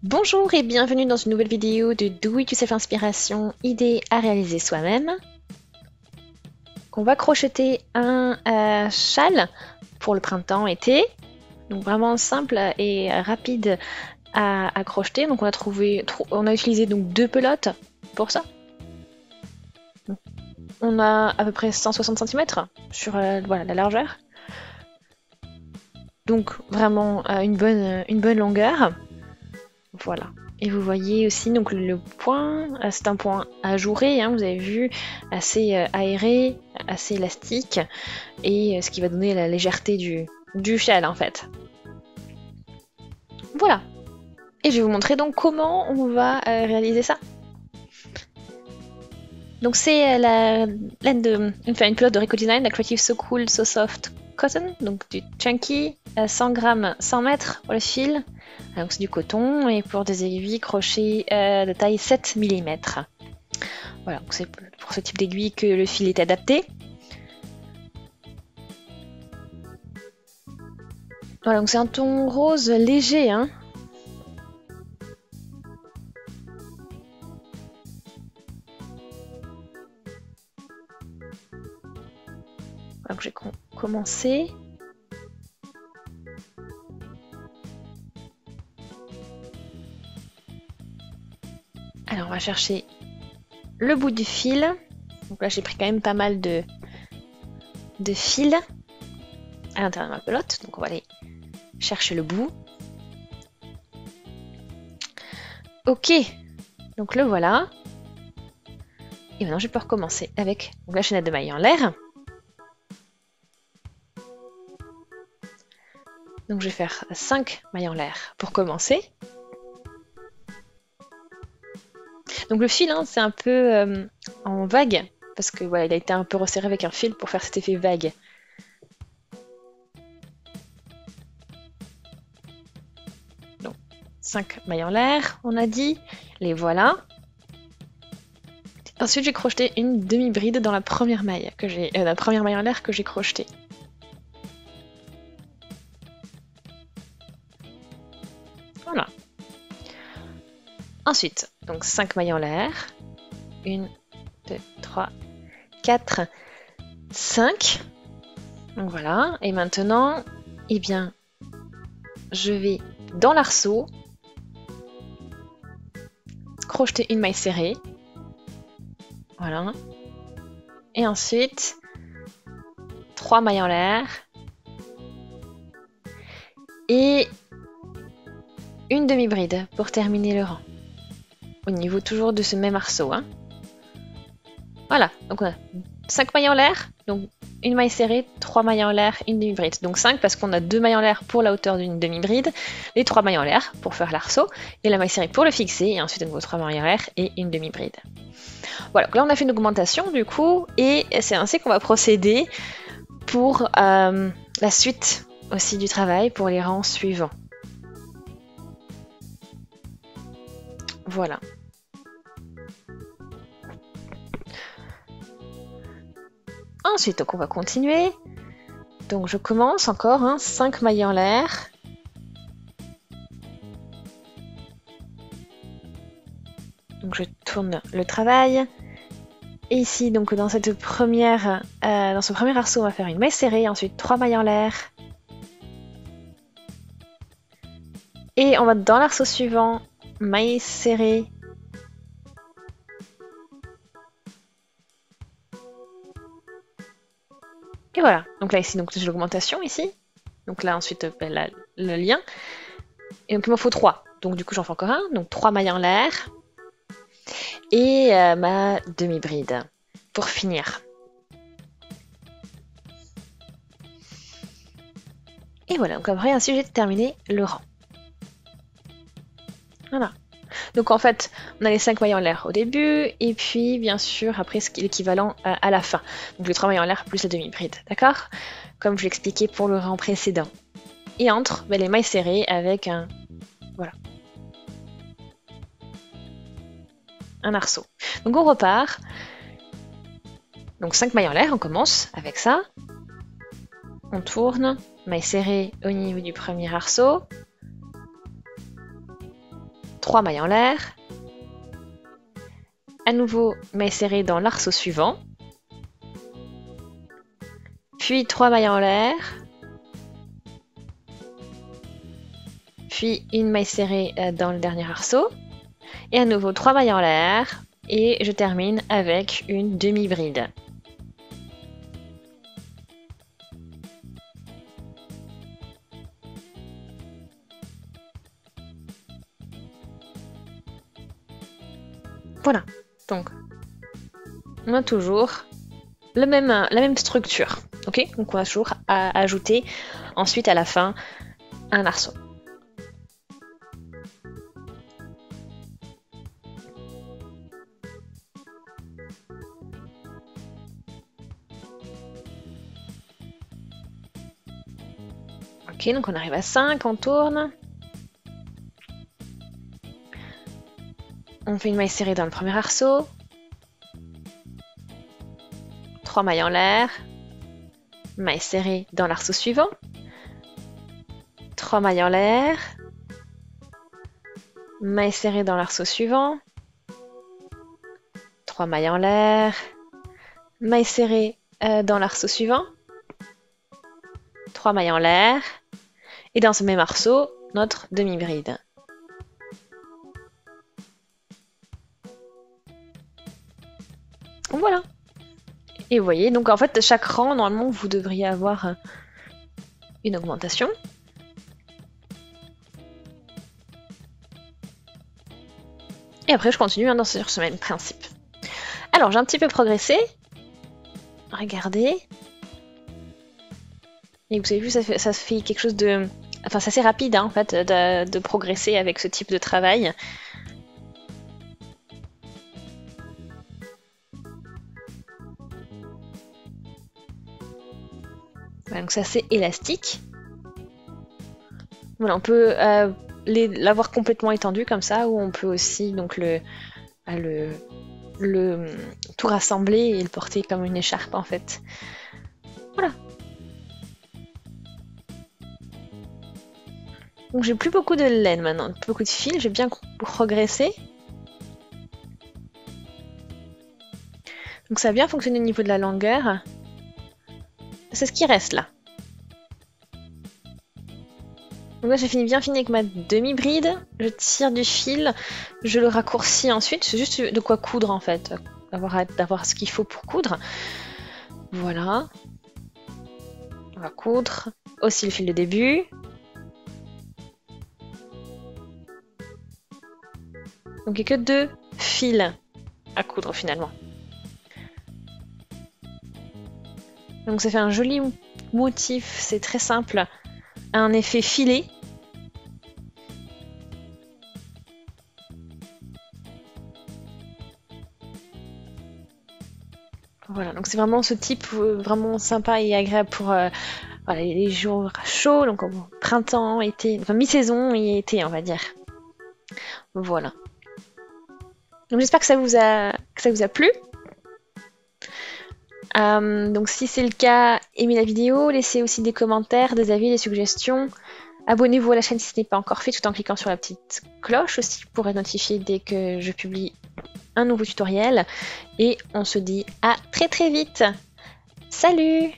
Bonjour et bienvenue dans une nouvelle vidéo de Do It Yourself Inspiration, idée à réaliser soi-même. On va crocheter un châle pour le printemps-été, donc vraiment simple et rapide à crocheter. Donc on a utilisé donc 2 pelotes pour ça. On a à peu près 160 cm sur voilà, la largeur. Donc vraiment une bonne longueur. Voilà. Et vous voyez aussi donc le point, c'est un point ajouré, hein, vous avez vu, assez aéré, assez élastique, et ce qui va donner la légèreté du châle en fait. Voilà. Et je vais vous montrer donc comment on va réaliser ça. Donc c'est la laine une pelote de Rico Design, la Creative So Cool So Soft Cotton, donc du chunky, 100 grammes 100 mètres pour le fil. Donc c'est du coton et pour des aiguilles crochet de taille 7 mm. Voilà, c'est pour ce type d'aiguille que le fil est adapté. Voilà, donc c'est un ton rose léger, hein. Donc j'ai commencé. Alors on va chercher le bout du fil. Donc là j'ai pris quand même pas mal de fil à l'intérieur de ma pelote. Donc on va aller chercher le bout. Ok, donc le voilà. Et maintenant je peux recommencer avec la chaînette de mailles en l'air. Donc je vais faire 5 mailles en l'air pour commencer. Donc le fil, hein, c'est un peu en vague, parce que voilà, il a été un peu resserré avec un fil pour faire cet effet vague. Donc 5 mailles en l'air, on a dit, les voilà. Ensuite j'ai crocheté une demi-bride dans la première maille en l'air que j'ai crochetée. Voilà. Ensuite, donc 5 mailles en l'air. 1, 2, 3, 4, 5. Donc voilà. Et maintenant, eh bien, je vais dans l'arceau crocheter une maille serrée. Voilà. Et ensuite, 3 mailles en l'air. Et une demi-bride pour terminer le rang. Au niveau toujours de ce même arceau, hein. Voilà, donc on a 5 mailles en l'air, donc une maille serrée, 3 mailles en l'air, une demi-bride. Donc 5 parce qu'on a 2 mailles en l'air pour la hauteur d'une demi-bride, les 3 mailles en l'air pour faire l'arceau, et la maille serrée pour le fixer, et ensuite donc 3 mailles en l'air et une demi-bride. Voilà, donc là on a fait une augmentation du coup, et c'est ainsi qu'on va procéder pour la suite aussi du travail pour les rangs suivants. Voilà. Ensuite, donc on va continuer. Donc je commence encore, hein, 5 mailles en l'air. Donc je tourne le travail. Et ici, donc dans ce premier arceau, on va faire une maille serrée, ensuite 3 mailles en l'air. Et on va dans l'arceau suivant, maille serrée. Et voilà, donc là ici, donc j'ai l'augmentation ici. Donc là ensuite le lien. Et donc il m'en faut 3. Donc du coup j'en fais encore un. Donc 3 mailles en l'air. Et ma demi-bride pour finir. Et voilà, donc après ainsi j'ai terminé le rang. Voilà. Donc en fait, on a les 5 mailles en l'air au début, et puis bien sûr après ce qui est l'équivalent à la fin. Donc les 3 mailles en l'air plus la demi-bride, d'accord? Comme je l'expliquais pour le rang précédent. Et entre, les mailles serrées avec un... Voilà. Un arceau. Donc on repart. Donc 5 mailles en l'air, on commence avec ça. On tourne, maille serrée au niveau du premier arceau. 3 mailles en l'air. À nouveau, maille serrée dans l'arceau suivant. Puis 3 mailles en l'air. Puis une maille serrée dans le dernier arceau. Et à nouveau 3 mailles en l'air. Et je termine avec une demi-bride. Voilà, donc on a toujours la même structure, ok? Donc on va toujours ajouter ensuite à la fin un arceau. Ok, donc on arrive à 5, on tourne. On fait une maille serrée dans le premier arceau. 3 mailles en l'air. Maille serrée dans l'arceau suivant. 3 mailles en l'air. Maille serrée dans l'arceau suivant. 3 mailles en l'air. Maille serrée dans l'arceau suivant. 3 mailles en l'air. Et dans ce même arceau, notre demi-bride. Voilà. Et vous voyez, donc en fait, chaque rang, normalement, vous devriez avoir une augmentation. Et après, je continue sur ce même principe. Alors, j'ai un petit peu progressé. Regardez. Et vous avez vu, ça fait quelque chose de... Enfin, c'est assez rapide, hein, en fait, de progresser avec ce type de travail. Voilà, donc c'est assez élastique. Voilà, on peut l'avoir complètement étendu comme ça, ou on peut aussi donc le tout rassembler et le porter comme une écharpe en fait. Voilà. Donc j'ai plus beaucoup de laine maintenant, plus beaucoup de fil, j'ai bien progressé. Donc ça a bien fonctionné au niveau de la longueur. C'est ce qui reste là. Donc là j'ai bien fini avec ma demi-bride, je tire du fil, je le raccourcis ensuite, c'est juste de quoi coudre en fait, d'avoir ce qu'il faut pour coudre. Voilà. On va coudre aussi le fil de début. Donc il n'y a que 2 fils à coudre finalement. Donc ça fait un joli motif, c'est très simple, un effet filé. Voilà, donc c'est vraiment ce type vraiment sympa et agréable pour voilà, les jours chauds, donc printemps, été, enfin mi-saison et été on va dire. Voilà. Donc j'espère que ça vous a plu. Donc si c'est le cas, aimez la vidéo, laissez aussi des commentaires, des avis, des suggestions. Abonnez-vous à la chaîne si ce n'est pas encore fait, tout en cliquant sur la petite cloche aussi pour être notifié dès que je publie un nouveau tutoriel. Et on se dit à très très vite. Salut!